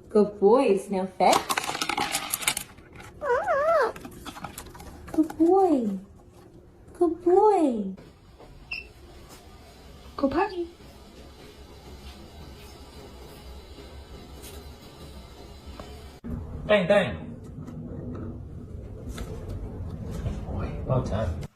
Good boys. Now fetch. Good boy. Good boy. Go potty. Bang, bang. Good boy. Well done.